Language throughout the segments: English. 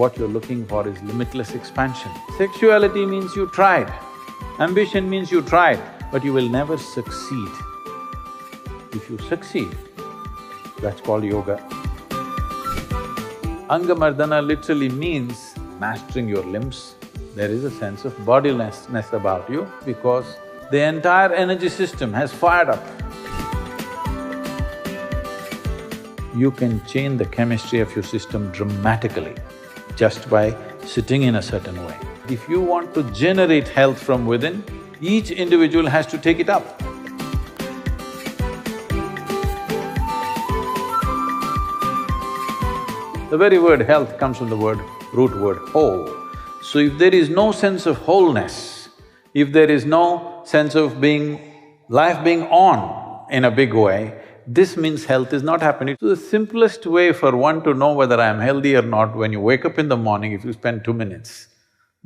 what you're looking for is limitless expansion. Sexuality means you tried, ambition means you tried, but you will never succeed. If you succeed, that's called yoga. Angamardana literally means mastering your limbs. There is a sense of bodilessness about you because the entire energy system has fired up. You can change the chemistry of your system dramatically just by sitting in a certain way. If you want to generate health from within, each individual has to take it up. The very word health comes from the root word whole. So if there is no sense of wholeness, if there is no sense of life being on in a big way, this means health is not happening. So the simplest way for one to know whether I am healthy or not, when you wake up in the morning, if you spend 2 minutes,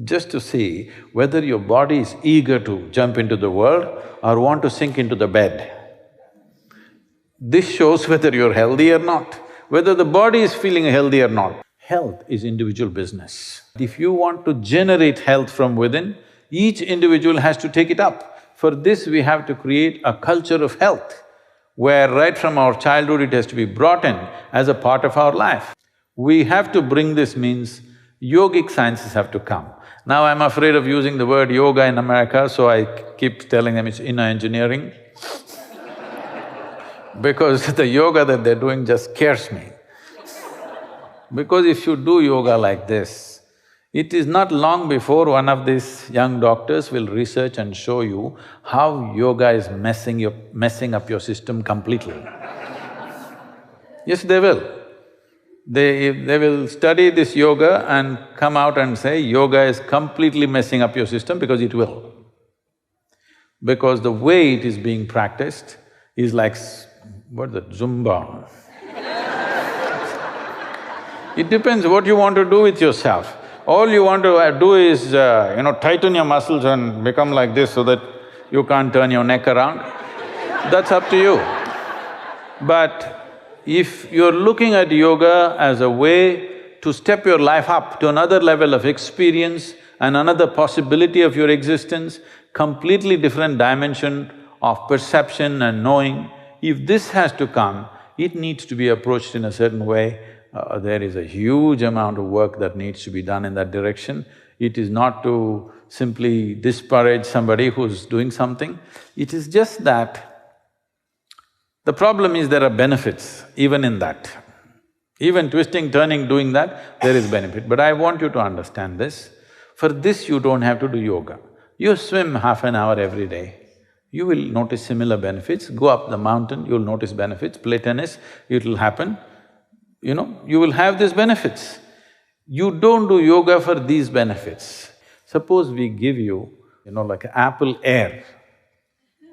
just to see whether your body is eager to jump into the world or want to sink into the bed. This shows whether you're healthy or not, whether the body is feeling healthy or not. Health is individual business. If you want to generate health from within, each individual has to take it up. For this, we have to create a culture of health, where right from our childhood it has to be brought in as a part of our life. We have to bring this means yogic sciences have to come. Now I'm afraid of using the word yoga in America, so I keep telling them it's inner engineering because the yoga that they're doing just scares me. Because if you do yoga like this, it is not long before one of these young doctors will research and show you how yoga is messing up your system completely. Yes, they will. They will study this yoga and come out and say, yoga is completely messing up your system, because it will. Because the way it is being practiced is like… what's that, Zumba? It depends what you want to do with yourself. All you want to do is, tighten your muscles and become like this so that you can't turn your neck around. That's up to you. But if you're looking at yoga as a way to step your life up to another level of experience and another possibility of your existence, completely different dimension of perception and knowing, if this has to come, it needs to be approached in a certain way. There is a huge amount of work that needs to be done in that direction. It is not to simply disparage somebody who's doing something, it is just that the problem is there are benefits even in that. Even twisting, turning, doing that, there is benefit. But I want you to understand this. For this, you don't have to do yoga. You swim half an hour every day, you will notice similar benefits. Go up the mountain, you'll notice benefits. Play tennis, it'll happen. You will have these benefits. You don't do yoga for these benefits. Suppose we give you, like Apple Air,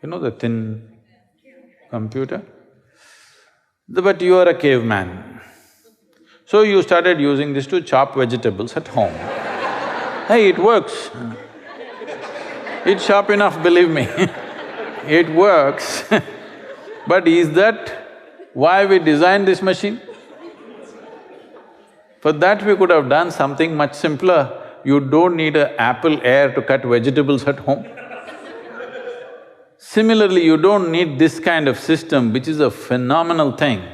the thin computer? But you are a caveman. So you started using this to chop vegetables at home. Hey, it works. It's sharp enough, believe me. It works. But is that why we designed this machine? For that we could have done something much simpler. You don't need an Apple Air to cut vegetables at home. Similarly, you don't need this kind of system, which is a phenomenal thing,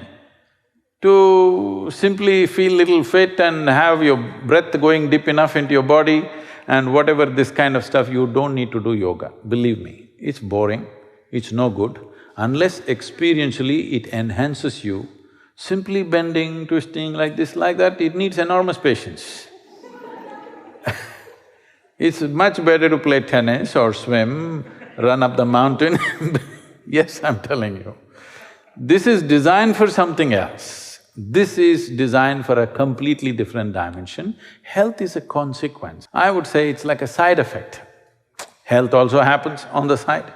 to simply feel little fit and have your breath going deep enough into your body and whatever this kind of stuff, you don't need to do yoga. Believe me, it's boring, it's no good. Unless experientially it enhances you, simply bending, twisting like this, like that, it needs enormous patience. It's much better to play tennis or swim, run up the mountain Yes, I'm telling you. This is designed for something else. This is designed for a completely different dimension. Health is a consequence. I would say it's like a side effect. Health also happens on the side.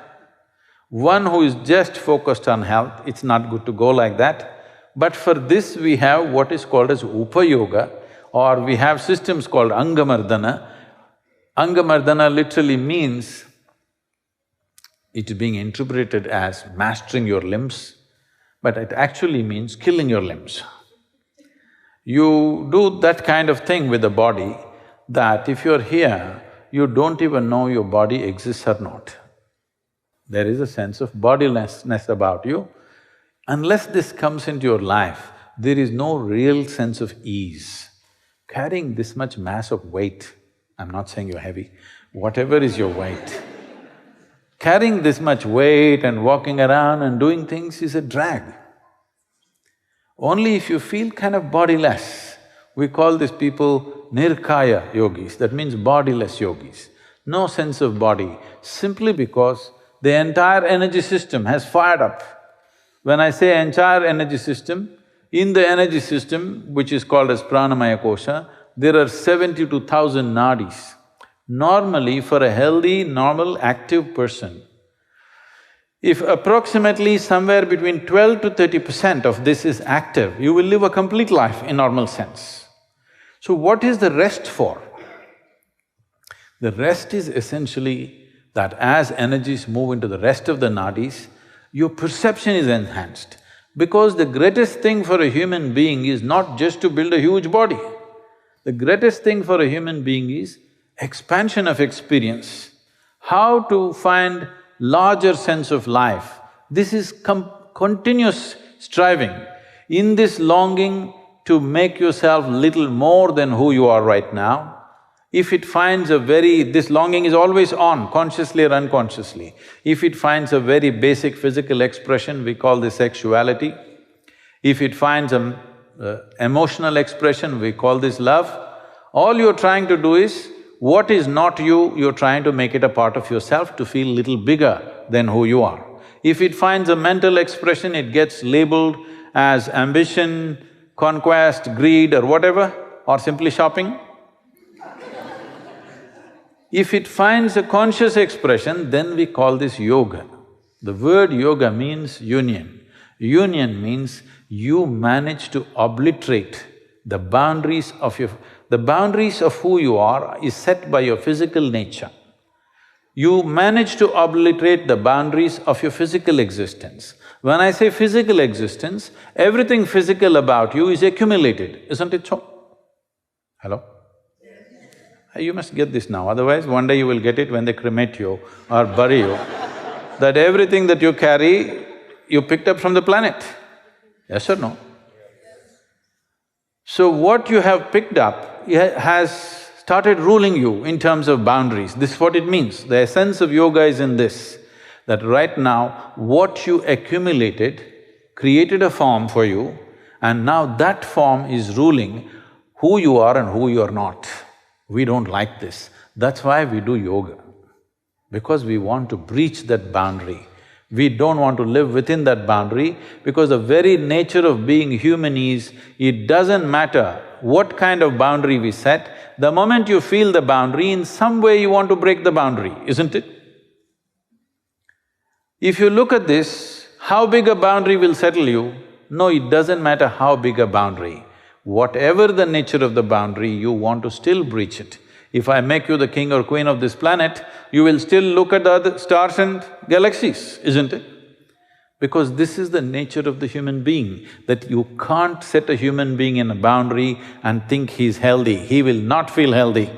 One who is just focused on health, it's not good to go like that. But for this we have what is called as Upayoga, or we have systems called Angamardana. Angamardana literally means, it is being interpreted as mastering your limbs, but it actually means killing your limbs. You do that kind of thing with the body that if you're here, you don't even know your body exists or not. There is a sense of bodilessness about you. Unless this comes into your life, there is no real sense of ease. Carrying this much mass of weight, I'm not saying you're heavy, whatever is your weight, carrying this much weight and walking around and doing things is a drag. Only if you feel kind of bodiless, we call these people nirkaya yogis, that means bodiless yogis. No sense of body, simply because the entire energy system has fired up. When I say entire energy system, in the energy system, which is called as pranamaya kosha, there are 72,000 nadis. Normally, for a healthy, normal, active person, if approximately somewhere between 12 to 30% of this is active, you will live a complete life in normal sense. So what is the rest for? The rest is essentially that as energies move into the rest of the nadis, your perception is enhanced. Because the greatest thing for a human being is not just to build a huge body. The greatest thing for a human being is expansion of experience, how to find larger sense of life. This is continuous striving. In this longing to make yourself little more than who you are right now, if it finds a very… this longing is always on, consciously or unconsciously. If it finds a very basic physical expression, we call this sexuality. If it finds an emotional expression, we call this love. All you're trying to do is, what is not you, you're trying to make it a part of yourself to feel little bigger than who you are. If it finds a mental expression, it gets labeled as ambition, conquest, greed or whatever, or simply shopping. If it finds a conscious expression, then we call this yoga. The word yoga means union. Union means you manage to obliterate the boundaries of your… the boundaries of who you are is set by your physical nature. You manage to obliterate the boundaries of your physical existence. When I say physical existence, everything physical about you is accumulated, isn't it so? Hello? You must get this now, otherwise one day you will get it when they cremate you or bury you, that everything that you carry, you picked up from the planet. Yes or no? So what you have picked up has started ruling you in terms of boundaries. This is what it means. The essence of yoga is in this, that right now what you accumulated created a form for you, and now that form is ruling who you are and who you are not. We don't like this. That's why we do yoga, because we want to breach that boundary. We don't want to live within that boundary, because the very nature of being human is, it doesn't matter what kind of boundary we set, the moment you feel the boundary, in some way you want to break the boundary, isn't it? If you look at this, how big a boundary will settle you? No, it doesn't matter how big a boundary. Whatever the nature of the boundary, you want to still breach it. If I make you the king or queen of this planet, you will still look at the other stars and galaxies, isn't it? Because this is the nature of the human being, that you can't set a human being in a boundary and think he's healthy. He will not feel healthy.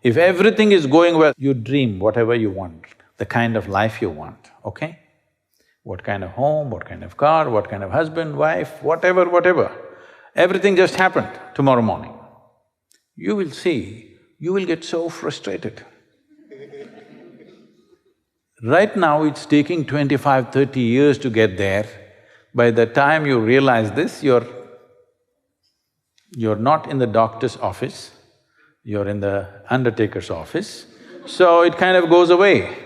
If everything is going well, you dream whatever you want, the kind of life you want, okay? What kind of home, what kind of car, what kind of husband, wife, whatever. Everything just happened tomorrow morning. You will see, you will get so frustrated. Right now it's taking 25, 30 years to get there. By the time you realize this, you're not in the doctor's office, you're in the undertaker's office, so it kind of goes away.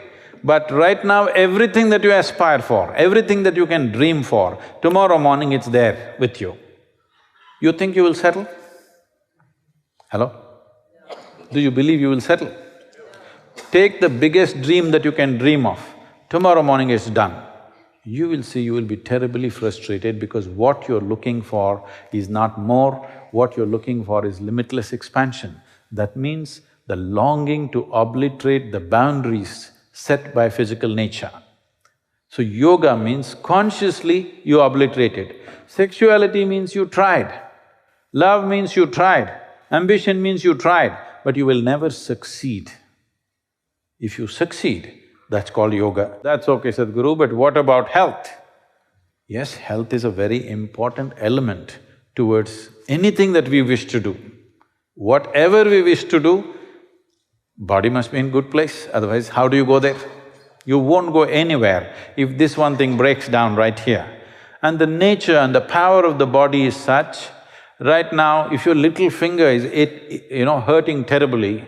But right now, everything that you aspire for, everything that you can dream for, tomorrow morning it's there with you. You think you will settle? Hello? Do you believe you will settle? Take the biggest dream that you can dream of, tomorrow morning it's done. You will see you will be terribly frustrated, because what you're looking for is not more, what you're looking for is limitless expansion. That means the longing to obliterate the boundaries set by physical nature. So yoga means consciously you obliterate it. Sexuality means you tried. Love means you tried, ambition means you tried, but you will never succeed. If you succeed, that's called yoga. That's okay, Sadhguru, but what about health? Yes, health is a very important element towards anything that we wish to do. Whatever we wish to do, body must be in good place, otherwise how do you go there? You won't go anywhere if this one thing breaks down right here. And the nature and the power of the body is such, right now if your little finger is hurting terribly,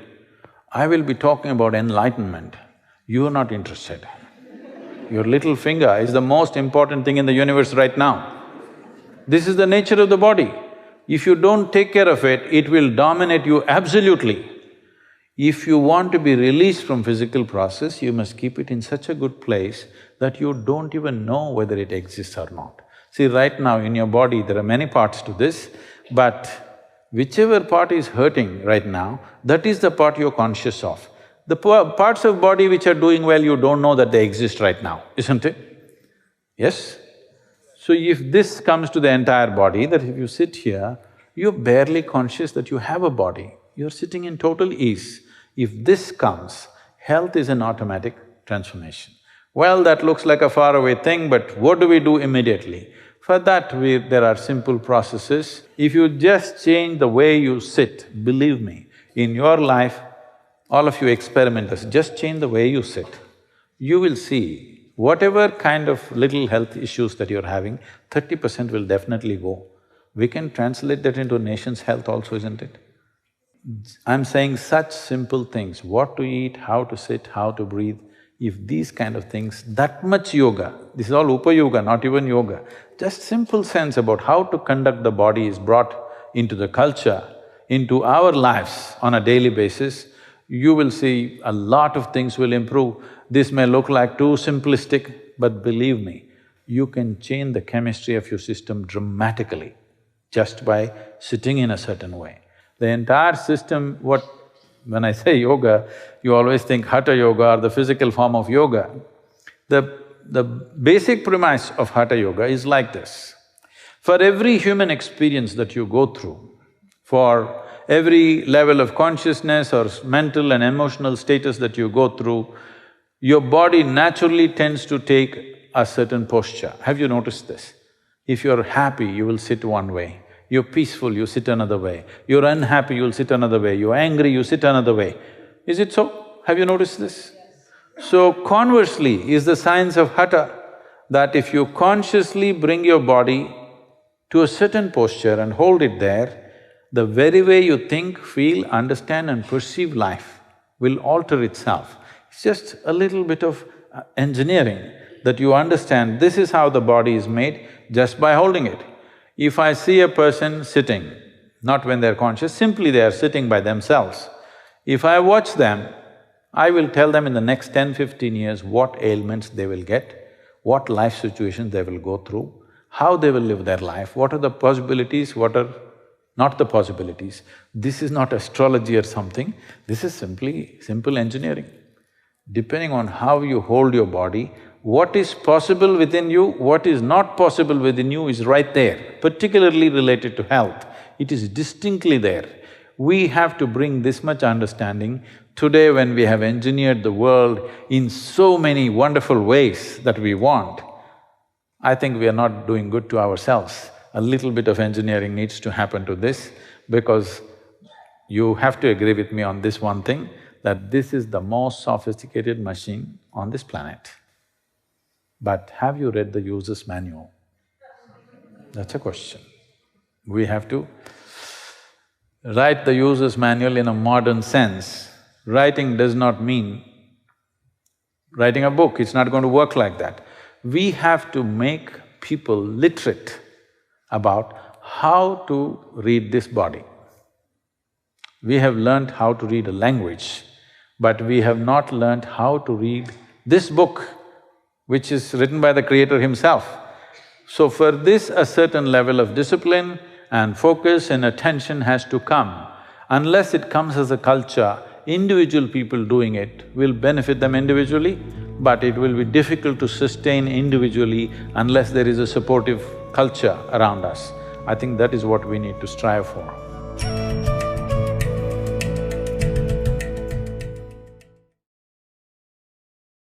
I will be talking about enlightenment. You are not interested. Your little finger is the most important thing in the universe right now. This is the nature of the body. If you don't take care of it, it will dominate you absolutely. If you want to be released from physical process, you must keep it in such a good place that you don't even know whether it exists or not. See, right now in your body, there are many parts to this, but whichever part is hurting right now, that is the part you're conscious of. The parts of body which are doing well, you don't know that they exist right now, isn't it? Yes? So if this comes to the entire body, that if you sit here, you're barely conscious that you have a body, you're sitting in total ease. If this comes, health is an automatic transformation. Well, that looks like a faraway thing, but what do we do immediately? For that, there are simple processes. If you just change the way you sit, believe me, in your life, all of you experimenters, just change the way you sit. You will see whatever kind of little health issues that you're having, 30% will definitely go. We can translate that into a nation's health also, isn't it? I'm saying such simple things, what to eat, how to sit, how to breathe. If these kind of things, that much yoga, this is all upa-yoga, not even yoga, just simple sense about how to conduct the body is brought into the culture, into our lives on a daily basis, you will see a lot of things will improve. This may look like too simplistic, but believe me, you can change the chemistry of your system dramatically just by sitting in a certain way. The entire system, when I say yoga, you always think hatha yoga or the physical form of yoga. The basic premise of hatha yoga is like this. For every human experience that you go through, for every level of consciousness or mental and emotional status that you go through, your body naturally tends to take a certain posture. Have you noticed this? If you're happy, you will sit one way. You're peaceful, you sit another way. You're unhappy, you'll sit another way. You're angry, you sit another way. Is it so? Have you noticed this? So conversely is the science of hatha, that if you consciously bring your body to a certain posture and hold it there, the very way you think, feel, understand and perceive life will alter itself. It's just a little bit of engineering that you understand this is how the body is made just by holding it. If I see a person sitting, not when they're conscious, simply they are sitting by themselves, if I watch them, I will tell them in the next 10-15 years what ailments they will get, what life situations they will go through, how they will live their life, what are the possibilities, what are not the possibilities. This is not astrology or something, this is simply simple engineering. Depending on how you hold your body, what is possible within you, what is not possible within you is right there, particularly related to health. It is distinctly there. We have to bring this much understanding. Today when we have engineered the world in so many wonderful ways that we want, I think we are not doing good to ourselves. A little bit of engineering needs to happen to this, because you have to agree with me on this one thing, that this is the most sophisticated machine on this planet. But have you read the user's manual? That's a question. We have to write the user's manual in a modern sense. Writing does not mean writing a book, it's not going to work like that. We have to make people literate about how to read this body. We have learnt how to read a language, but we have not learnt how to read this book, which is written by the Creator himself. So for this, a certain level of discipline and focus and attention has to come. Unless it comes as a culture, individual people doing it will benefit them individually, but it will be difficult to sustain individually unless there is a supportive culture around us. I think that is what we need to strive for.